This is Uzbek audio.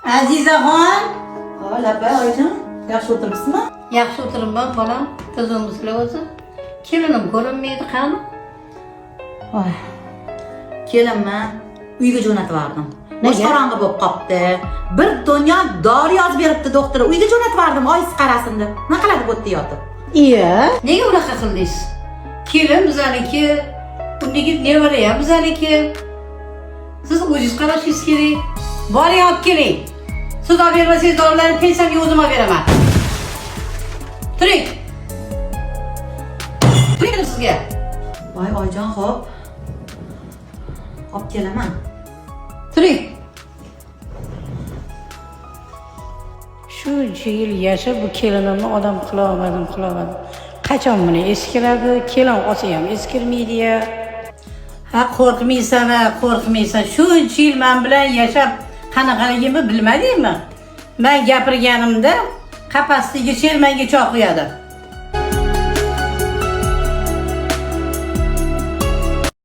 Azizaxon. Labay oyijon, yaxshi o'tiribsizmi? Yaxshi o'tiribman, bolam. Tizimmisizlar o'zi. Kelinim ko'rinmaydi qani? Voy. Kelinman uyga jo'natib yubordim. Boshqarong'i bo'lib qopti. Bir dunyo dori yozib beribdi doktor. Uyga jo'natib yubordim, oyisi qarasin deb. Nima qiladi bu yerda yotib? Iya. Nega unaqa qildingiz? Kelin bizaniki, undagi nevara ham bizaniki. Siz o'zingiz qarashingiz kerak. Boring olib keling. Siz olib bermasangiz dorilarni pensiyamga o'zim olib beraman. Turing. Turing sizga. Voy oyijon, xo'p. Olib kelaman. Turing. Shuncha yil yashab bu kelinimni odam qila olmadim. Qachon buni eskiradi? Kelin olsa ham eskirmaydi-ya. Ha, qo'rqmaysan. Shuncha yil men bilan yashab qanaqaligimni bilmadingmi? Men gapirganimda qafasdagi shermanga choq qo'yadi.